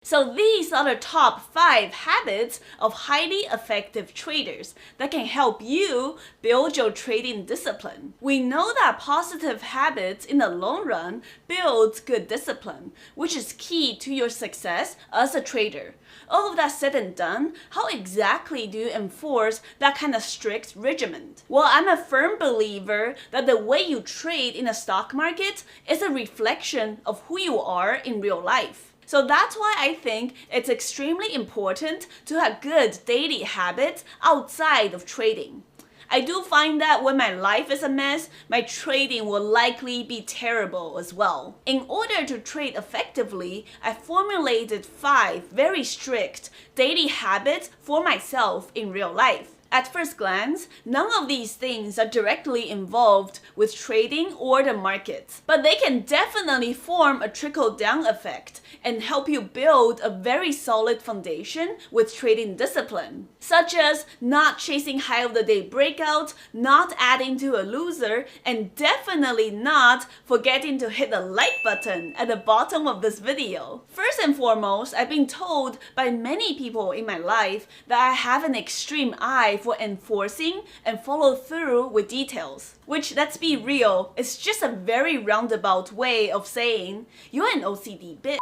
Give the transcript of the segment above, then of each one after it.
So these are the top 5 habits of highly effective traders that can help you build your trading discipline. We know that positive habits in the long run build good discipline, which is key to your success as a trader. All of that said and done, how exactly do you enforce that kind of strict regimen? Well, I'm a firm believer that the way you trade in the stock market is a reflection of who you are in real life. So that's why I think it's extremely important to have good daily habits outside of trading. I do find that when my life is a mess, my trading will likely be terrible as well. In order to trade effectively, I formulated 5 very strict daily habits for myself in real life. At first glance, none of these things are directly involved with trading or the markets, but they can definitely form a trickle-down effect and help you build a very solid foundation with trading discipline, such as not chasing high-of-the-day breakouts, not adding to a loser, and definitely not forgetting to hit the like button at the bottom of this video. First and foremost, I've been told by many people in my life that I have an extreme eye for enforcing and follow through with details. Which, let's be real, is just a very roundabout way of saying, you're an OCD bitch.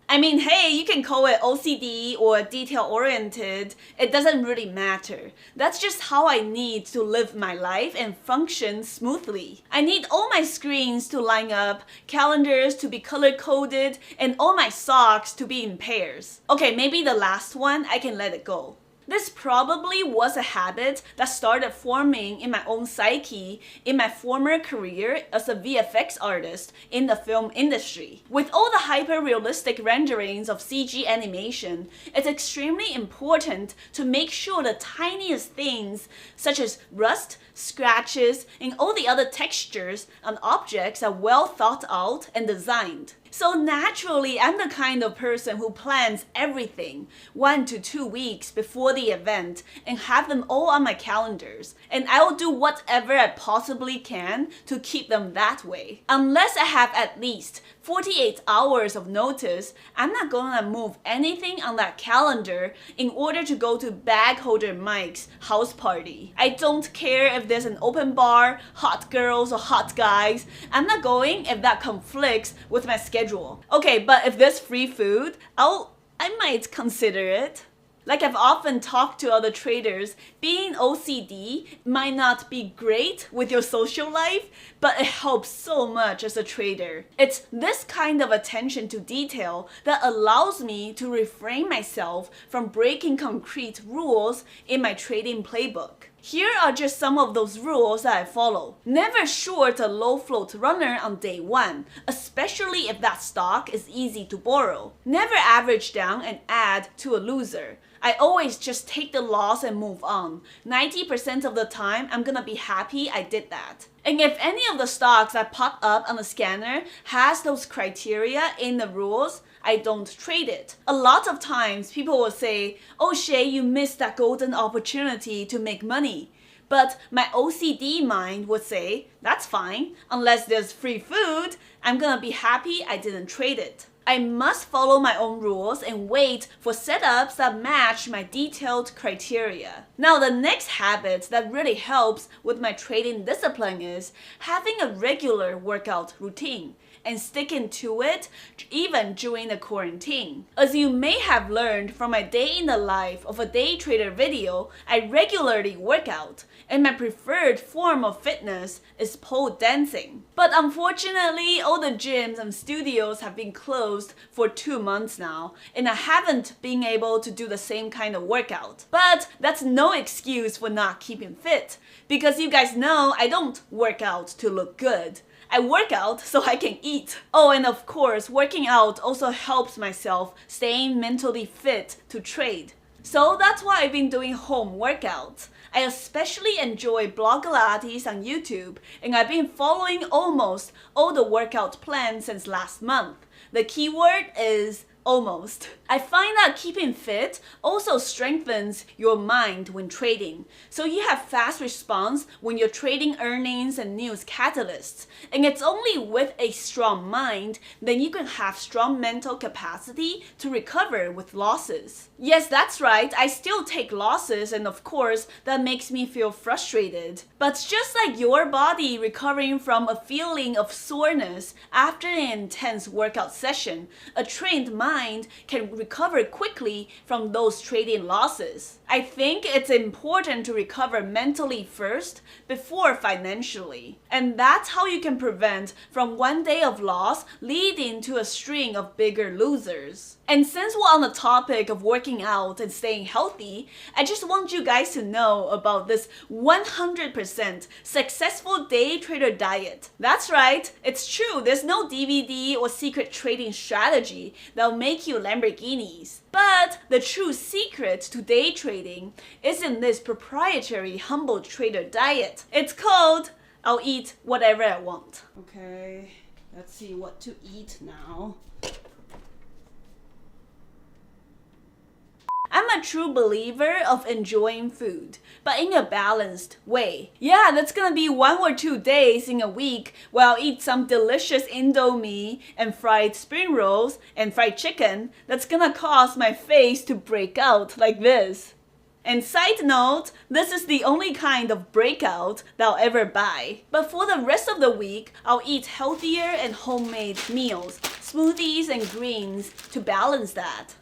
I mean, hey, you can call it OCD or detail-oriented, it doesn't really matter. That's just how I need to live my life and function smoothly. I need all my screens to line up, calendars to be color-coded, and all my socks to be in pairs. Okay, maybe the last one, I can let it go. This probably was a habit that started forming in my own psyche in my former career as a VFX artist in the film industry. With all the hyper-realistic renderings of CG animation, it's extremely important to make sure the tiniest things such as rust, scratches, and all the other textures on objects are well thought out and designed. So naturally, I'm the kind of person who plans everything 1 to 2 weeks before the event and have them all on my calendars. And I will do whatever I possibly can to keep them that way. Unless I have at least 48 hours of notice, I'm not gonna move anything on that calendar in order to go to Bag Holder Mike's house party. I don't care if there's an open bar, hot girls or hot guys. I'm not going if that conflicts with my schedule. Okay, but if there's free food, I might consider it. Like I've often talked to other traders, being OCD might not be great with your social life, but it helps so much as a trader. It's this kind of attention to detail that allows me to refrain myself from breaking concrete rules in my trading playbook. Here are just some of those rules that I follow. Never short a low float runner on day 1, especially if that stock is easy to borrow. Never average down and add to a loser. I always just take the loss and move on. 90% of the time, I'm gonna be happy I did that. And if any of the stocks that pop up on the scanner has those criteria in the rules, I don't trade it. A lot of times people will say, oh Shay, you missed that golden opportunity to make money. But my OCD mind would say, that's fine, unless there's free food, I'm gonna be happy I didn't trade it. I must follow my own rules and wait for setups that match my detailed criteria. Now, the next habit that really helps with my trading discipline is having a regular workout routine and sticking to it even during the quarantine. As you may have learned from my day in the life of a day trader video, I regularly work out, and my preferred form of fitness is pole dancing. But unfortunately, all the gyms and studios have been closed for 2 months now, and I haven't been able to do the same kind of workout. But that's no excuse for not keeping fit, because you guys know I don't work out to look good. I work out so I can eat. Oh, and of course, working out also helps myself staying mentally fit to trade. So that's why I've been doing home workouts. I especially enjoy Blogilates on YouTube, and I've been following almost all the workout plans since last month. The keyword is almost. I find that keeping fit also strengthens your mind when trading, so you have fast response when you're trading earnings and news catalysts. And it's only with a strong mind that you can have strong mental capacity to recover with losses. Yes, that's right, I still take losses, and of course, that makes me feel frustrated. But just like your body recovering from a feeling of soreness after an intense workout session, a trained mind can recover quickly from those trading losses. I think it's important to recover mentally first before financially. And that's how you can prevent from one day of loss leading to a string of bigger losers. And since we're on the topic of working out and staying healthy, I just want you guys to know about this 100% successful day trader diet. That's right, it's true, there's no DVD or secret trading strategy that'll make you Lamborghinis. But the true secret to day trading is in this proprietary humble trader diet. It's called I'll eat whatever I want. Okay, let's see what to eat now. I'm a true believer of enjoying food, but in a balanced way. Yeah, that's gonna be 1 or 2 days in a week where I'll eat some delicious Indomie and fried spring rolls and fried chicken that's gonna cause my face to break out like this. And side note, this is the only kind of breakout that I'll ever buy. But for the rest of the week, I'll eat healthier and homemade meals, smoothies and greens to balance that.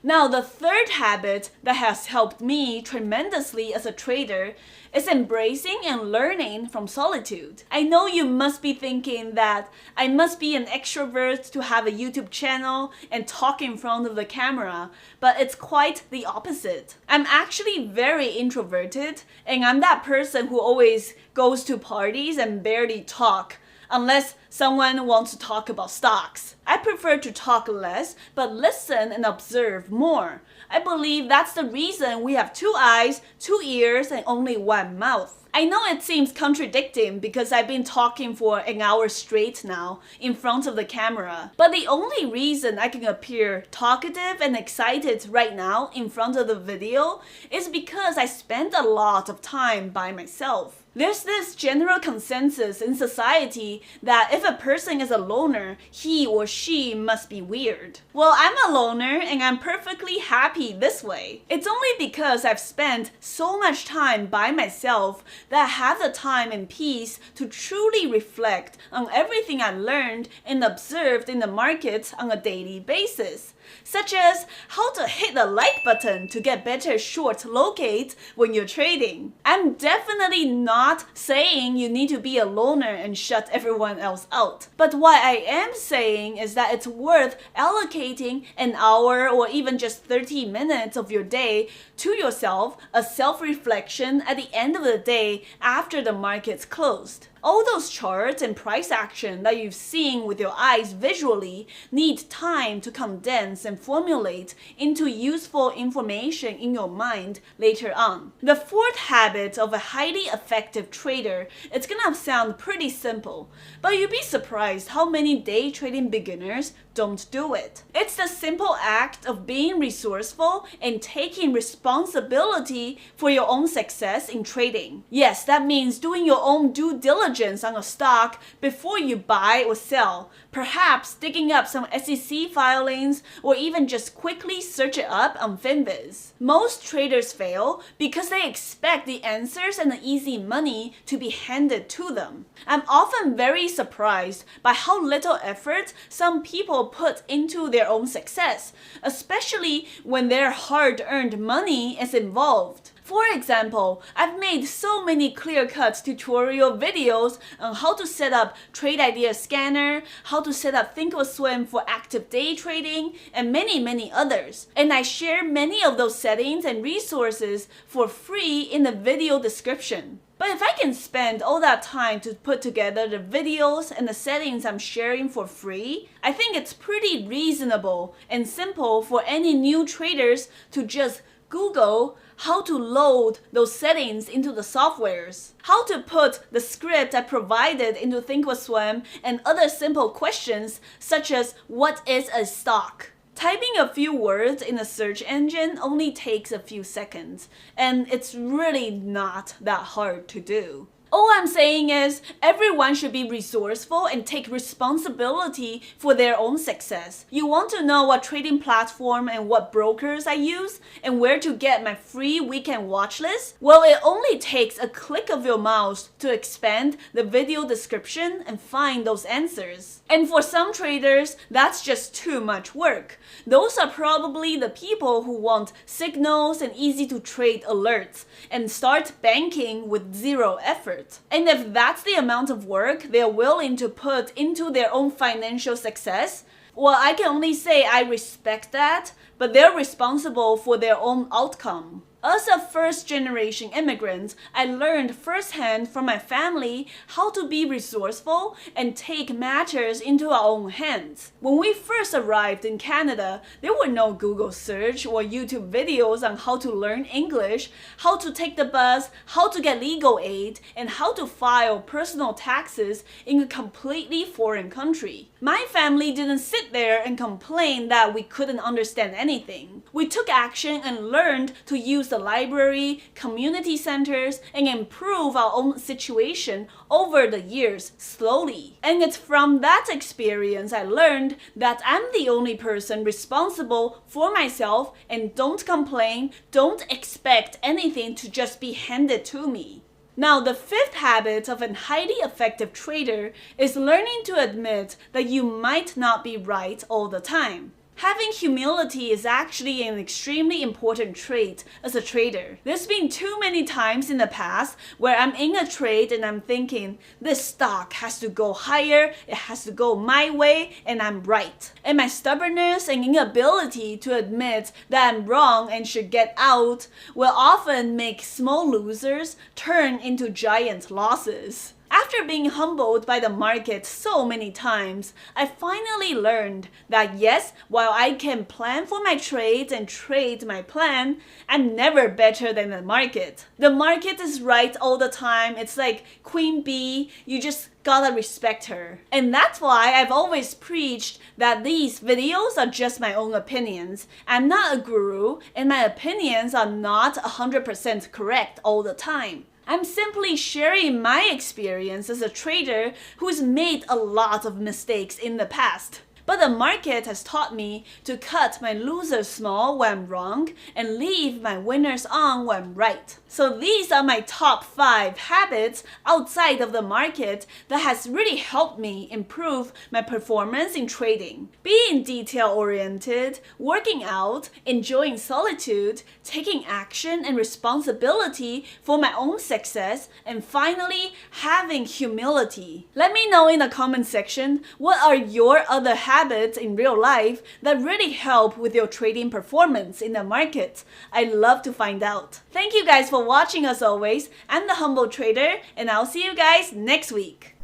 Now, the third habit that has helped me tremendously as a trader is embracing and learning from solitude. I know you must be thinking that I must be an extrovert to have a YouTube channel and talk in front of the camera, but it's quite the opposite. I'm actually very introverted, and I'm that person who always goes to parties and barely talk, unless someone wants to talk about stocks. I prefer to talk less, but listen and observe more. I believe that's the reason we have 2 eyes, 2 ears, and only 1 mouth. I know it seems contradicting because I've been talking for an hour straight now in front of the camera. But the only reason I can appear talkative and excited right now in front of the video is because I spend a lot of time by myself. There's this general consensus in society that if a person is a loner, he or she must be weird. Well, I'm a loner and I'm perfectly happy this way. It's only because I've spent so much time by myself that I have the time and peace to truly reflect on everything I learned and observed in the markets on a daily basis. Such as how to hit the like button to get better short locates when you're trading. I'm definitely not saying you need to be a loner and shut everyone else out. But what I am saying is that it's worth allocating an hour or even just 30 minutes of your day to yourself, a self-reflection at the end of the day after the market's closed. All those charts and price action that you've seen with your eyes visually need time to condense and formulate into useful information in your mind later on. The fourth habit of a highly effective trader, it's gonna sound pretty simple, but you'd be surprised how many day trading beginners don't do it. It's the simple act of being resourceful and taking responsibility for your own success in trading. Yes, that means doing your own due diligence on a stock before you buy or sell, perhaps digging up some SEC filings or even just quickly search it up on Finviz. Most traders fail because they expect the answers and the easy money to be handed to them. I'm often very surprised by how little effort some people put into their own success, especially when their hard-earned money is involved. For example, I've made so many clear-cut tutorial videos on how to set up Trade Idea Scanner, how to set up Thinkorswim for active day trading, and many others. And I share many of those settings and resources for free in the video description. But if I can spend all that time to put together the videos and the settings I'm sharing for free, I think it's pretty reasonable and simple for any new traders to just Google how to load those settings into the softwares, how to put the script I provided into Thinkorswim, and other simple questions such as what is a stock. Typing a few words in a search engine only takes a few seconds, and it's really not that hard to do. All I'm saying is everyone should be resourceful and take responsibility for their own success. You want to know what trading platform and what brokers I use and where to get my free weekend watch list? Well, it only takes a click of your mouse to expand the video description and find those answers. And for some traders, that's just too much work. Those are probably the people who want signals and easy to trade alerts and start banking with zero effort. And if that's the amount of work they're willing to put into their own financial success, well, I can only say I respect that, but they're responsible for their own outcome. As a first-generation immigrant, I learned firsthand from my family how to be resourceful and take matters into our own hands. When we first arrived in Canada, there were no Google search or YouTube videos on how to learn English, how to take the bus, how to get legal aid, and how to file personal taxes in a completely foreign country. My family didn't sit there and complain that we couldn't understand anything. We took action and learned to use the library, community centers, and improve our own situation over the years slowly. And it's from that experience I learned that I'm the only person responsible for myself, and don't complain, don't expect anything to just be handed to me. Now, the fifth habit of a highly effective trader is learning to admit that you might not be right all the time. Having humility is actually an extremely important trait as a trader. There's been too many times in the past where I'm in a trade and I'm thinking, this stock has to go higher, it has to go my way, and I'm right. And my stubbornness and inability to admit that I'm wrong and should get out will often make small losers turn into giant losses. After being humbled by the market so many times, I finally learned that yes, while I can plan for my trades and trade my plan, I'm never better than the market. The market is right all the time. It's like Queen Bee, you just gotta respect her. And that's why I've always preached that these videos are just my own opinions. I'm not a guru, and my opinions are not 100% correct all the time. I'm simply sharing my experience as a trader who's made a lot of mistakes in the past. But the market has taught me to cut my losers small when I'm wrong and leave my winners on when I'm right. So these are my top 5 habits outside of the market that has really helped me improve my performance in trading. Being detail-oriented, working out, enjoying solitude, taking action and responsibility for my own success, and finally, having humility. Let me know in the comment section what are your other habits in real life that really help with your trading performance in the market. I'd love to find out. Thank you guys for watching as always. I'm the Humble Trader, and I'll see you guys next week.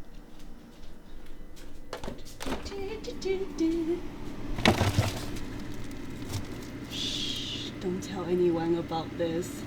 Shh, don't tell anyone about this.